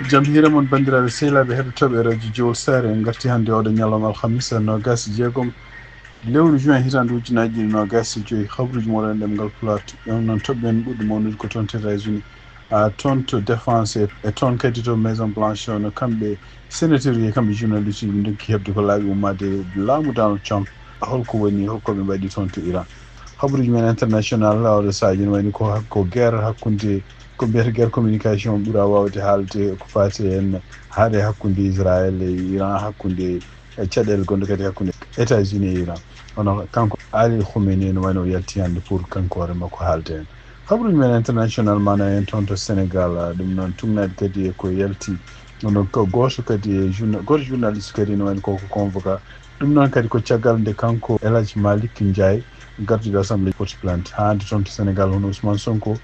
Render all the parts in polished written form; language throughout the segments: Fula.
jam hira mon bandiraɓe sehlaɓe heɗotoɓe radio Jowol Sare en garti hannde oɗo ñalawma alhamisa nogas jeegom lewru juin hitande ujunnaji ɗiɗi nogas e joyyi habruji moɗon ɗemgal Pulaar ɗon noon toɓɓen ɓuɗɗo mawnude ko toon États-Unis toon to défense e toon kadi to maison blanche no kamɓe sénateur e kamɓe journaliste uji dokki heɓde ko laaɓi ummade laamu Donald Trump holko woni holkoɓe mbaɗi toon to Iran habruji men international oɗo saaji ne wayni ko guerre hakkude ko mbiyata guerre communication ɓuura wawde haalde ko fati en haade hakkude Israël e Iran hakkude caɗele gonɗe kadi hakkude États-Unis e Iran hono kanko Ali Khamenei no wayno o yalti hannde pour kanko hoore makko haalde hen habruji men international mana en toon to Sénégal ɗum noon tumnade kadi e ko yalti onon ko goto kadi e goto journaliste kadi no wayno koko convoca ɗum noon kadi ko caggal nde kanko El Hadji Malick Ndiaye garduɗo assemblée porte plainte hande toon to Sénégal hono Ousmane Sonko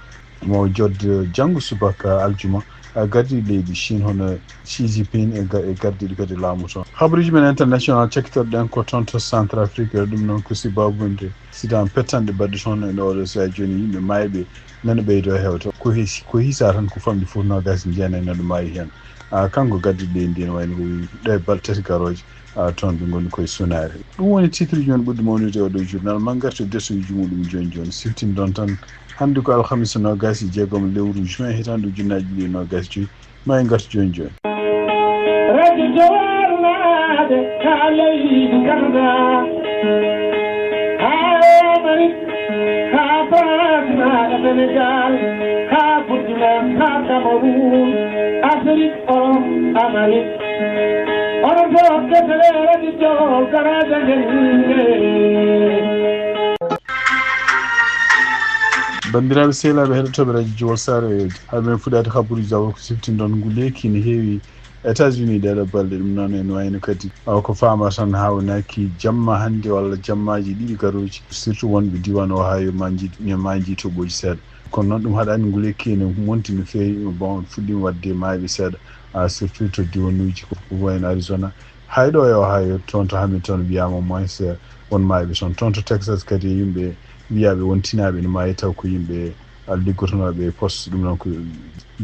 mo jodde janngo subaka aljuma gardi leydi Chine hono Xi Jinping e gardiɗo kadi laamu toon habruji men international cekkitorɗen ko toon to Centrafrique ɗum noon ko sibabunde sidan pettanɗe mbaɗɗe toon e oɗo saha joni yimɓe mayɓe nana ɓeydo hewto ko hisa tan ko famɗi fof nogas jeenayyi nano maayi hen kanko gaddiɗo leydi ndi ne wayno ko ɗe bal tati garoje toon ɓe goni koye sunare ɗum woni titre ji men ɓuɗɗo mawnude oɗo journal man garto desuji muɗum joni joni siftini ɗon tan hannde ko alhamisa nogas e jeegom lewru juin hitande ujunnaji ɗiɗi nogas joyyi ma en garto joni joni radio jowarnade ka leydi Canada ha Amérique ha France naɗa Sénégal ha Burkina ha Cameroun Afrique Amérique onon to kettele radio Jowol karaja bandiraɓe sehlaɓe heɗotoɓe radio Jowol Sare haɗe men fuɗade habruji jawol ko siftini ɗon ngu leeki ne heewi États-Unis ɗeɗo balɗe ɗum noon en wayno kadi ko fama tan hawnaki jamma hannde walla jammaji ɗiɗi garoji surtout wonɓe diwan Ohio ma jiitoɓoji seeɗa kono noon ɗum haɗani ngu leeki ne monti no feewi bon fuɗɗima wadde maaɓe seeɗa surtout to diwanuji ko wayno Arizona hayɗo e Ohio toon to Hamilton wiyama moins won maaɓe toon to Texas kadi yimɓe wiyaɓe wontinaɓe no maayi taw ko yimɓe liggotonoɓe poste ɗum noon ko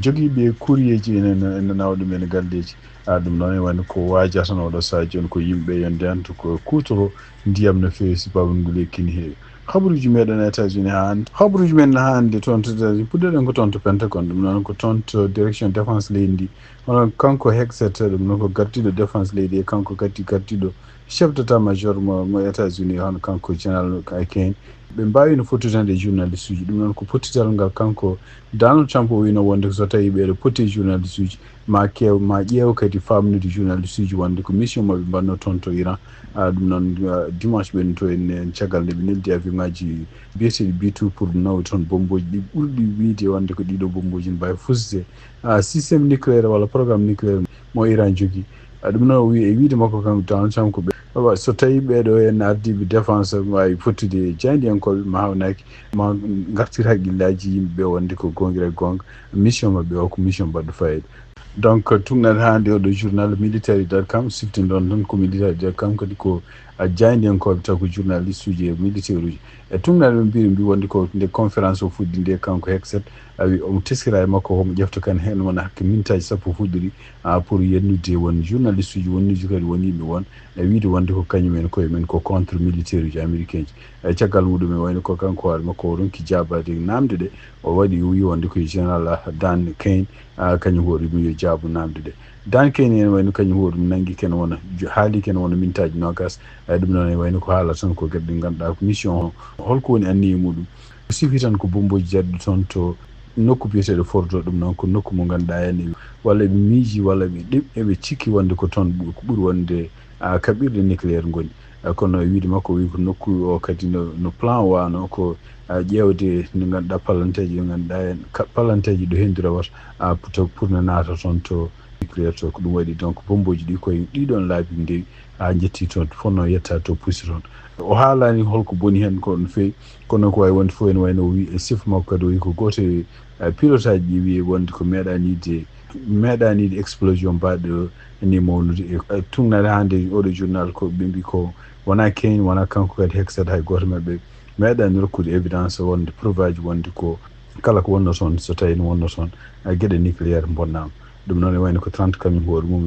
joguiɓe courrier ji ene nawa ɗum ene galleji ɗum noon e wayno ko wajata oɗo saha joni ko yimɓe yo ndentu ko kutoro ndiyam no fewi sababu ngu lekkini heewi habruji meɗen États-Unis ha hande habruji men hande toon to États-Unis puɗɗoɗen ko toon to Pentagon ɗum noon ko toon to direction défense leydi ndi hono kanko Hexet ɗum noon ko gardiɗo défense leydi e kanko kadi gardiɗo chef d'état major mo États-Unis hono kanko général Kane ɓe mbawino fottitande journaliste uji ɗum noon ko pottital ngal kanko Donald Trump o wino wonde so tawi ɓeɗo potti journaliste uji ma ƴeew kadi famnude journaliste uji wonde ko mission maɓe mbanno toon to Iran ɗum noon dimanche ɓen to en caggal nde ɓe neldi avion ngaji biyeteɗi B2 pour nawi toon bomboji ɗi ɓurɗi wiide wonde ko ɗiɗo bomboji ne mbawi fusde systéme nucléaire walla programme nucléaire mo Iran jogui ɗum noon o wi e wiide makko kanko Donald Trump ko so tawi ɓeɗo en ardiɓe défense wawi fottude jaydiyankoɓe ma hawnaki ma gartir haqqillaji yimɓeɓe wonde ko gongira e gonga mission mabɓe o ko mission mbaɗɗo fayida donc tugnat hande oɗo journal military.com siftini ɗon tan ko military.com kadi ko jaydiyankoɓe taw ko journaliste uji e militaire uji e tugnaɗe ɓe mbi wonde ko nde conférence o fuɗɗi nde kanko Hexet wi omo teskira e makko homo ƴefta kan hen wona hakke mintaji sappo fuɗɗori pour yennude won journaliste uji wonnuji kadi won yimɓe won e wiide wonde ko kañumen koye men ko contre militaire uji américain ji e caggal muɗum e wayno ko kanko hoore makko o ronki jabade namde ɗe o waɗi wi wonde koye général Dan Kane kañum hoore mum yo jaabu namde ɗe Dan Kane en wayno kañum hoore mum nanggui ken wona haali ken wona mintaji nogas ɗum noon e wayno ko haala tan ko gueɗe ɗe ganduɗa ko mission o holko woni anniye muɗum sifi tan ko bomboji jadɗi toon to nokku biyeteɗo Fordo ɗum noon ko nokku mo ganduɗa en walla ɓe miiji walla ɓe cikki wonde ko toon ko ɓuuri wonde kaɓirɗe nucléaire goni kono wiide makko wi ko nokku o kadi no plan wano ko ƴeewde nde ganduɗa palanteji ɗe ganduɗa en palanteji ɗo hendu rewata pour no naata toon to nucléaire to ko ɗum waɗi donc bomboji ɗi koye ɗiɗon laabi ndewi jetti toon fonno yetta to pusi toon o haalani holko boni hen ko no fewi kono ko wawi wonde fof ene wayno o wi e sifa makko kadi o wi ko goto pilote aji ɗi wiye wonde ko meeɗanide explosion mbaɗo ni mawnude e tugnade hande oɗo journal ko ɓe mbi ko wona Kane wona kanko kadi Hexet hay goto mabɓe meeɗani rokkude évidence wonde preuve aji wonde ko kala ko wonno toon so tawi ne wonno toon gueɗe nucléaire bonnama ɗum noon e wayno ko 30 kañum hoore mum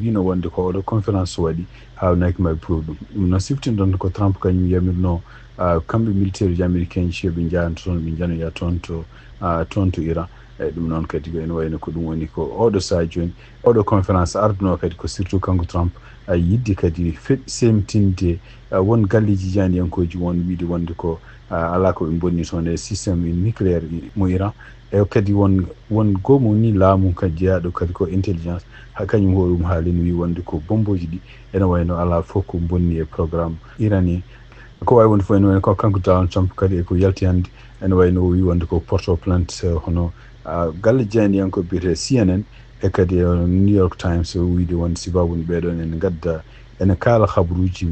wino wonde ko oɗo conférence waɗi hawnaki maɓe prove ɗum noon siftinɗon ko Trump kañum yamirno kamɓe militaire uji américain ji ɓe jahanto toon ɓe janoya toon to Iran eyyi ɗum noon kadi ene wayno ko ɗum woni ko oɗo saaha joni oɗo conférence arduno kadi ko surtout kanko Trump yidde kadi semtinde won galleji janiyankoji won wiide wonde ko ala ko ɓe bonni toon e systéme nucléaire mo Iran e kadi won gomo ni laamu kadi jeeyaɗo kadi ko intelligence ha kañum hoɗum haalino wi wonde ko bomboji ɗi ene wayno ala fof ko bonni e programme iranien ko wawi wonde fof ene wayno ko kanko Donald Trump kadi eko yalti hannde ene wayno o wi wonde ko porto plainte hono galle janiyanko biyete CNN e kadi New York Times wiide wonde sibabuni ɓeɗon ene gadda ene kaala habaruji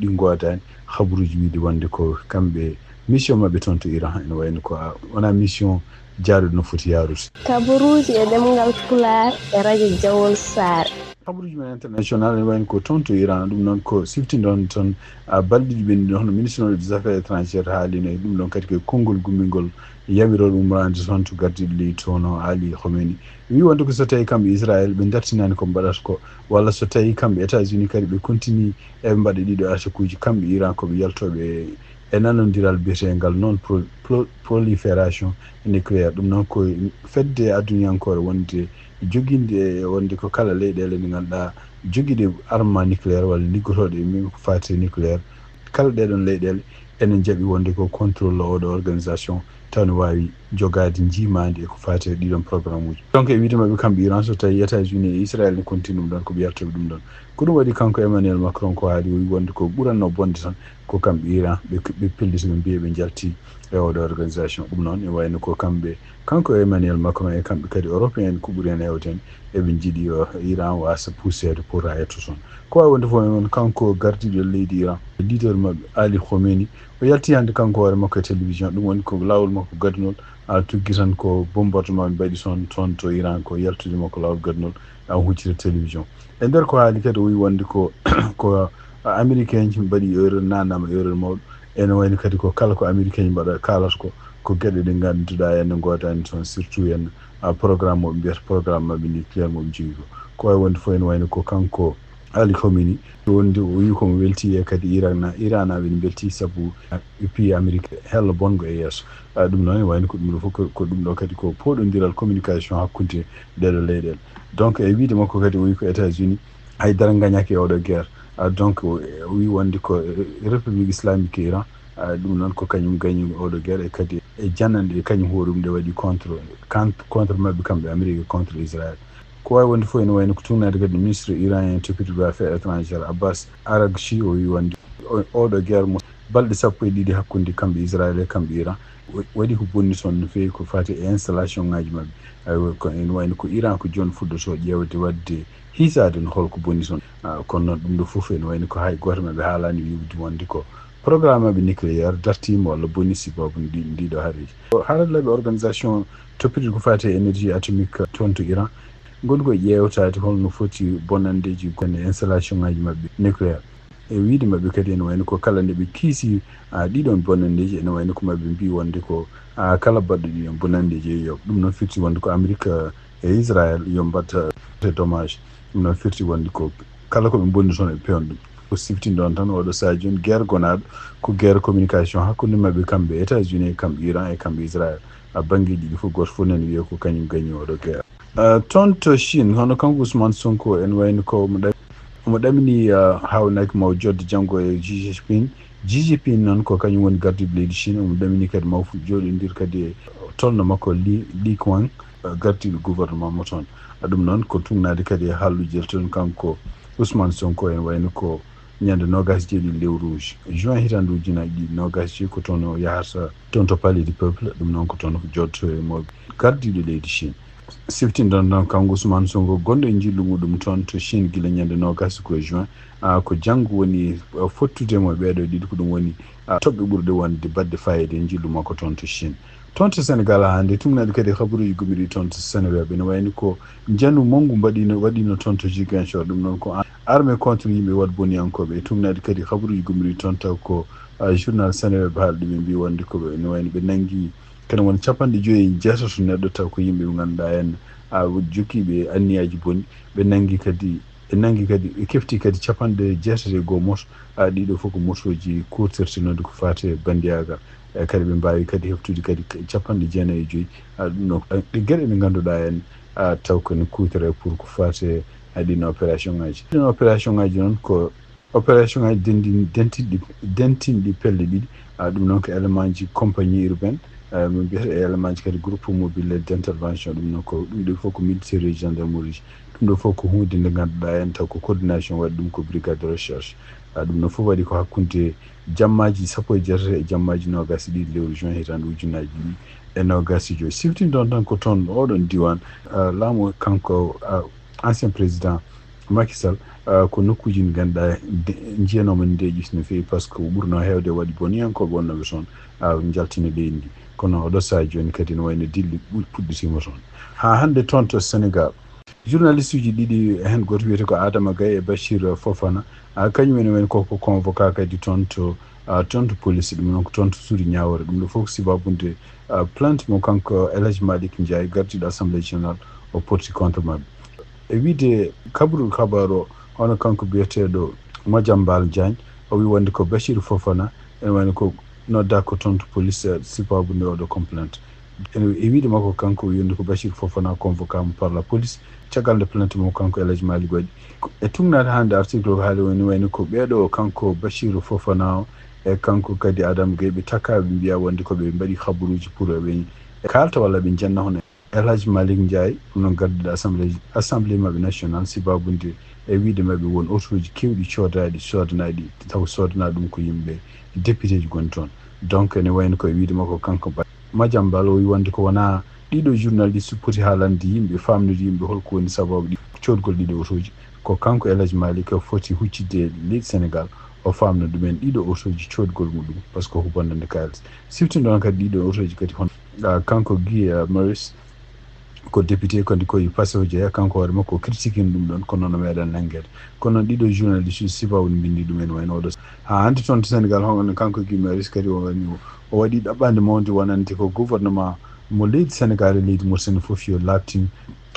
ɗi godani habaruji wiide wonde ko kamɓe mission mabɓe toon to Iran ene wayno ko wona mission jaaruɗo no foti yaarude kabaruji e ɗemgal Pulaar e radio Jawol Sare habaruji men international ene wayno ko toon to Iran ɗum noon ko siftindon toon balɗiɗi ɓenni hono ministre des affaires étrangères haalino e ɗum ɗon kadi ko konngol gummingol yamiroɗo umrande toon to gardiɗo leydi toon o Ali Khamenei wi wonde ko so tawi kamɓe Israël ɓe dartinani ko mbaɗata ko walla so tawi kamɓe États-Unis kadi ɓe continue eɓe mbaɗa ɗiɗo attaque uji kamɓe Iran koɓe yaltoɓe e nanodiral biyetengal non prolifération nucléaire ɗum noon ko fedde aduniyankore wonde joguinde wonde ko kala leyɗele ɗe ganduɗa joguiɗe armement nucléaire walla liggotoɗe e min ko fati nucléaire kala ɗeɗon leyɗele enen jaaɓi wonde ko contrôle oɗo organisation taw ne wawi jogade jimadi e ko fati e ɗiɗon programme uji donc e widemaɓe kamɓe Iran so tawi États-Unis e Israël ne continue ɗum ɗon koɓe yaltoɓe ɗum ɗon ko ɗum waɗi kanko Emmanuel Macron ko haali o wi wonde ko ɓuranno bonde tan ko kamɓe Iran ɓe pelliti ɓe mbiya ɓe jalti e oɗo organisation ɗum noon e wayno ko kamɓe kanko Emmanuel Macron e kamɓe kadi européen ko ɓuuri hen hewten eɓe jiiɗi Iran wasa poussede pour ha yetto toon ko wawi wonde fof noon kanko gardiɗo leydi Iran leader mabɓe Ali Khamenei o yalti hande kanko hoore makko e télévision ɗum woni ko lawol makko gadunol tuggi tan ko bombardement ɓe mbaɗi toon to Iran ko yaltude makko lawol gadunol huccita télévision e nder ko haali kadi o wi wonde ko américain ji mbaɗi erreur nanama erreur mawɗo ene wayno kadi ko kala ko américain ji mbaɗa kalata ko gueɗe ɗe ganduɗa ene godani toon surtout en programme moɓe mbiyata programme mabɓe nucléaire moɓe jogui ko wawi wonde fof ene wayno ko kanko Ali Khamenei wonde o wi komo welti e kadi Iran naɓe ne belti saabu pays Amérique hello bongo e yesso ɗum noon e wayno ko ɗum ɗo fof ko ɗum ɗo kadi ko poɗodiral communication hakkude ɗeɗo leyɗele donc e wiide makko kadi o wi ko États-Unis haydara gañaki e oɗo guerre donc o wi wonde ko république islamique Iran ɗum noon ko kañum gañi oɗo guerre e kadi e jannande kañum hoɗum nde waɗi contre mabɓe kamɓe Amérique contre Israël ko wawi wonde fof ene wayno ko tugnade kadi ministre iranien toppitiɗo affaires étrangére Abbas Araghchi o wi wonde oɗo guerre mo balɗe 12 hakkude kamɓe Israël e kamɓe Iran waɗi ko bonni toon no fewi ko fati e installation ngaji mabɓe ko ene wayno ko Iran ko joni fuddoto ƴewde wadde hisade no holko bonni toon kono noon ɗum ɗo fof ene wayno ko hay goto mabɓe haalani wiwde wonde ko programme mabɓe nucléaire dartima walla bonni sababu ndiɗo haareji haalallaɓe organisation toppitiɗo ko fati e énergie atomique toon to Iran gonɗo koye ƴewtade holno foti bonandeji gonne installation ngaji mabɓe nucléaire e wiide mabɓe kadi ene wayno ko kala nde ɓe kiisi ɗiɗon bonandeji ene wayno ko mabɓe mbi wonde ko kala baɗɗo ɗiɗon bonandeji e yoɓ ɗum noon firti wonde ko Amérique e Israël yo mbatta dommage ɗum noon firti wonde ko kala koɓe bonni toon e pewn ɗum ko siftinde on tan oɗo saaha joni guerre gonaɗo ko guerre communication hakkude mabɓe kamɓe États-Unis e kamɓe Iran e kamɓe Israël banggue ɗiɗi fof goto fof nene wiya ko kañum gañi oɗo guerre toon to Chine hono kanko Ousmane Sonko ene wayno ko omo ɗamini hawnaki maw jodde janggo e Xi Jinping noon ko kañum woni gardiɗo leydi Chine omo ɗamini kadi maw joɗodir kadi e tolno makko Li Qiang gardiɗo gouvernement mo toon ɗum noon ko tugnade kadi e haalluji toon kanko Ousmane Sonko ene wayno ko ñande 27 lewru juin hitande ujunnaje ɗiɗi 27 ko toon o yahata toon to palais du peuple ɗum noon ko toon ko jotto e mo gardiɗo leydi Chine siftindon ɗon kanko Ousmane Sonko gonɗo e jillu muɗum toon to Chine guila ñande 20 ko juin ko janggo woni fottudemo e ɓeɗo ɗiɗi ko ɗum woni toɓɓe ɓurɗe wonde badde fayida e jillu makko toon to Chine toon to Sénégal hande tumnade kadi habaruji gomiɗi toon to Sénégal ene wayni ko jannu mawgu waɗino toon to Ziguinchor ɗum noon ko armée contre yimɓe wat boniyankoɓe e tumnade kadi habaruji gomiɗi toon taw ko journal Sénégal haalde ɓe mbi wonde ko ene wayno ɓe nanggui kene woni 57 neɗɗo taw ko yimɓe ɓe ganduɗa en jukkiɓe anniyaji bonni ɓe nangi kadi ɓe kefti kadi capanɗe jeetate goo moto ɗiɗo fof ko motoji kutirtinode ko fate bandiyagal kadi ɓe mbawi kadi heftude kadi capanɗe 95 ɗum ɗo ɗe gueɗe ɗe ganduɗa hen taw kone kutore pour ko fate ɗin opération ngaji ɗin opération ngaji noon ko opération ngaji dentinɗi pelle ɗiɗi ɗum noon ko élément ji compagnie urbaine min mbiyata e élément ji kadi groupe mobile d' intervention ɗum noon ko ɗum ɗo fof ko militaire e gendarmerie ɗum ɗo fof ko hunde nde ganduɗa hen taw ko coordination waɗi ɗum ko brigade de recherche ɗum ɗo fof waɗi ko hakkude jammaji 17 e jammaji 21 lewru juin hitande ujunnaji ɗiɗi e 25 siftinɗon tan ko toon oɗon diwan laamu kanko ancien président Macky Sall ko nokkuji ɗi ganduɗa jiyanoma ndeƴis no fewi par ce que ɓurno hewde waɗi boniyankoɓe wonnoɓe toon jaltina leydi ndi kono oɗo saha joni kadi no wayno dilli puɗɗitima toon ha hande toon to Sénégal journaliste uji ɗiɗi hen goto wiyete ko Adama Gaye e Bachir Fofana kañumen wayno koko convoca kadi toon to police ɗum noon ko toon to suudi ñawore ɗum ɗo fof ko sibabude plainte mo kanko El Hadji Malick Ndiaye gardiɗo assemblée générale o porti contre mabɓe e wiide kabaru o hono kanko biyeteɗo Madiambal Diagne o wi wonde ko Bachir Fofana ene wayno ko nodda ko toon to police sibabude oɗo complainte e wiide makko kanko wiyande ko Bachir Fofana convocama par la police caggal nde plainte mo kanko El Hadji Malick waɗi e tugnade hande article o haali woni wayno ko ɓeɗo kanko Bachir Fofana o e kanko kadi Adama Gaye ɓe takkaɓe mbiya wonde koɓe mbaɗi habaruji pour ɓe kalta walla ɓe janna hono El Hadji Malick Ndiaye ɗum noon gardiɗo assemblée mabɓe national sibabude e wiide mabɓe won autoji kewɗi codaɗi sodanaɗi taw sodana ɗum ko yimɓe député ji goni toon donc ene wayno koye wiide makko kanko Madiambal o wi wonde ko wona ɗiɗo journaliste poti haalande yimɓe famnude yimɓe holko woni sababu codgol ɗiɗo autoji ko kanko El Hadji Malick o foti huccidde leydi Sénégal o famna ɗumen ɗiɗo autoji codgol muɗum par ce que ko bonnande kalis siftinɗon kadi ɗiɗo autoji kadi hon kanko Guy Marius ko député kadi koye Passy Jeeya kanko hoore makko critiquine ɗum ɗon kono no meeɗan nanguede kono noon ɗiɗo journaliste sibawde bindi ɗumen wayno oɗo ha hande toon to Sénégal hono kanko Guy Marius kadi o waɗi ɗaɓɓande mawde wonande ko gouvernement mo leydi Sénégal e leydi Mauritanie fof yo labtin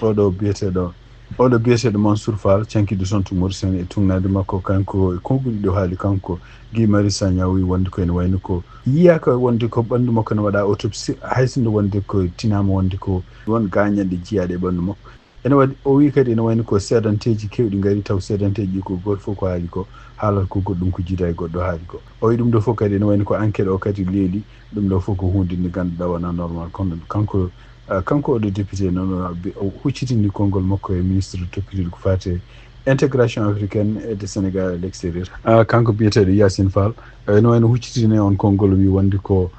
oɗo biyeteɗo Mansour Fall cankiɗo toon to Mauritanie e tugnade makko kanko e konnguli ɗo haali kanko Guy Marius Sagna wi wonde ko ene wayno ko yiyaka wonde ko ɓandu makko ne waɗa autopsie haysinde wonde ko tinama wonde ko won gañanɗe jiyaɗe e ɓandu makko ene waɗi o wi kadi ene wayno ko seedanteji kewɗi gari taw seedanteji ko goto fof ko haali ko haalata ko goɗɗum ko jiida e goɗɗo haali ko o wi ɗum ɗo fof kadi ene wayno ko enquête o kadi leeli ɗum ɗo fof ko hunde nde ganduɗa wona normal kono kanko oɗo député noon huccitini konngol makko e ministre toppitiɗo ko fate intégration africaine et de Sénégal à l'extérieur kanko biyeteɗo Yacine Fall ene wayno huccitini on konngol wi wonde ko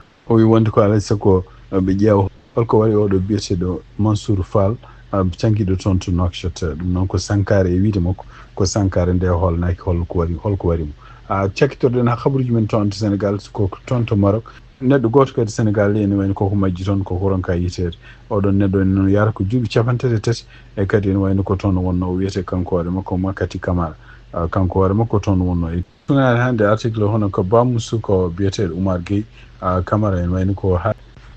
alay sago ɓe ƴeewa holko waɗi oɗo biyeteɗo Mansour Fall cankiɗo toon to Nouakchott ɗum noon ko sankare e wiide makko ko sankare nde holnaki holko warimo cakkitorɗen ha habaruji men toon to Sénégal ko toon to Maroc neɗɗo goto kadi Sénégal ene wayno koko majji toon koko ronka yitede oɗon neɗɗo ene noon yara ko duuɓi 33 e kadi ene wayno ko toon wonno o wiyete kanko hoore makko Makati Camara kanko hoore makko toon wonno e tunade hande article hono ko Bamoussou ko biyeteɗo Oumar Gueye Camara ene wayno ko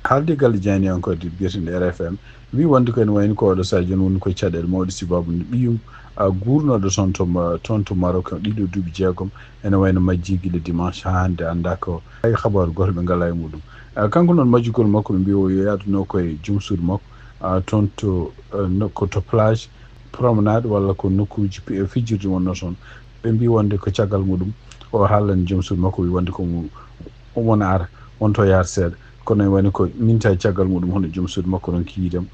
haalde galle Diani on kadi biyeteɗo RFM wi wonde ko ene wayno ko oɗo sadio woni koye caɗele mawɗe sibabude ɓiyum gurnoɗo toon to Maroc ɗiɗo duuɓi jeegom ene wayno majji guila dimanche ha hande anda ko hay habaru goto ɓe ngala e muɗum kanko noon majjugol makko ɓe mbi o yo yaduno koye joom suudu makko toon to plage promenade walla ko nokkuji fijirde wonno toon ɓe mbi wonde ko caggal muɗum o haalani joom suudu makko wi wonde ko wona ara wonto yaar seeɗa kono ene wayno ko minta caggal muɗum hono joom suudu makko ronki yiidemo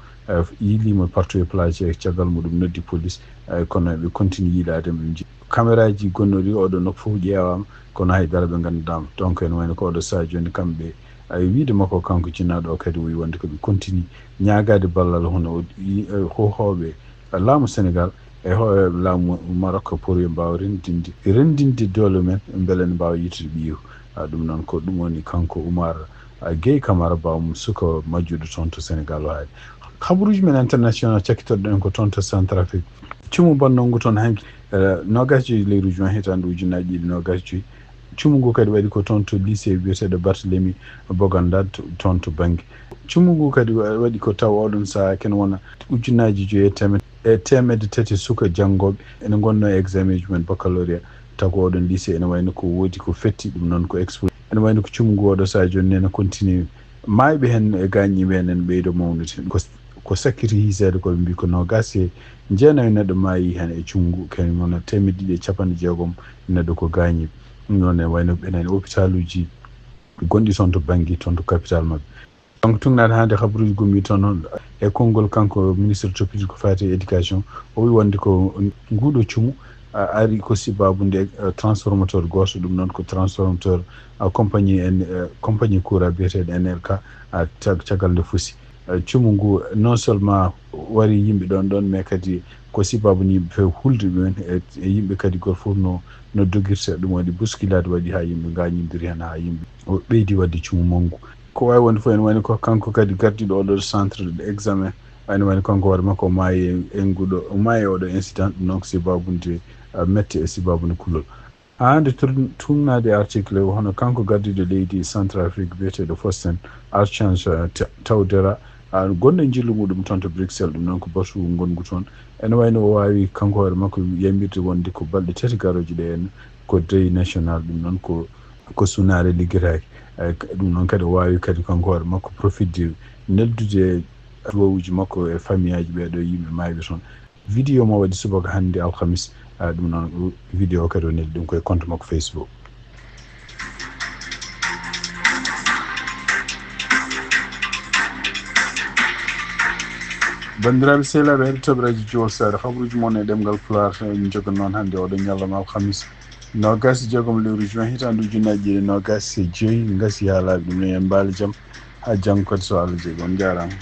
yilimo partout e plage e caggal muɗum noddi police kono ɓe continue yiilademo ɓe jii caméra ji gonnoɗi oɗo nokku fof ƴeewama kono haydara ɓe gandudama donc ene wayno ko oɗo saha joni kamɓe wiide makko kanko jinnaɗo o kadi wi wonde koɓe continue ñagade ballal hono hohoɓe laamu Sénégal e hohoɓe laamu Maroc pour yo mbawa rendinde doole men beele ne mbawa yittude ɓiiw ɗum noon ko ɗum woni kanko Oumar Gueye Camara bawum suka majjuɗo toon to Sénégal o haali habaruji men international cakkitoɗen ko toon to Centrafrique cumu bannongu toon hanki 25 leyru juin hitande ujunnaji ɗiɗi 25 cumu ngu kadi waɗi ko toon to lycée wiyeteɗo Barthélémy Boganda toon to Banggue. Cumu ngu kadi waɗi ko taw oɗon sahaa ken wona ujunnaji 5 e temedde tati suka janngoɓe ene gonno examen ji men baccalauréat taw ko oɗon lycée ene wayno ko woodi ko fetti ɗum noon ko expo ene wayno ko cumu ngu oɗo sahaa joni ene continue mayɓe hen e gañiɓe hen ene ɓeydo mawnude ko sakkiti hiseede koɓe mbi ko nogas e jeenayi neɗɗo maayi hen e cumu ngu kañum wona 260 neɗɗo ko gañiɓe ɗum noon ene wayno ɓenen hôpital uji gonɗi toon to Bangui toon to capital mabɓe. donc tugnade hannde habaruji gummi toon noon e konngol kanko ministre toppiti ko fati e éducation o wi wonde ko nguɗo cumu ari ko sibabude transformateur goto ɗum noon ko transformateur compagnie courant biyeteɗo NLK caggal nde fusi. Cumu ngu non seulement wari yimɓe ɗon mais kadi ko sibabuni yimɓe few hulde ɗumen e yimɓe kadi goto fof no dogirta ɗum waɗi bousculade waɗi ha yimɓe gañidiri hen ha yimɓe o ɓeydi wadde cumu mangu ko wawi wonde fof ene wayno ko kanko kadi gardiɗo oɗo centre de examen ene wayno kanko hoore makko o maayi e nguɗo o maayi oɗo incident ɗum noon ko sibabunde mette e sibabunde kulol. hande tumnade article hono kanko gardiɗo leydi Centrafrique biyeteɗo Faustin Archange Tawdera gonɗo jillu muɗum toon to Bruxelles ɗum noon ko batu gongu toon ene wayno o wawi kanko hoore makko yamirde wonde ko balɗe 3 garoji ɗe en ko deuil national ɗum noon ko sunare ligguetake ɗum noon kadi o wawi kadi kanko hoore makko profitde neldude duwawuji makko e famille aji ɓeɗo yimɓe mayɓe toon. Vidéo mo waɗi subaka hannde alhamis ɗum noon vidéo kadi o neldi ɗum koye compte makko Facebook. bandiraɓe sehlaɓe heɗotoɓe radio Jowol Sare habaruji moon e ɗemgal Pulaar jogo noon hannde oɗo ñalawma alhamis nogas jeegom lewru juin hitande ujunnaje 2025 gasi ha laaɓi ɗum en mbaali jaam ha janggo kadi so Allah jaɓi on jarama.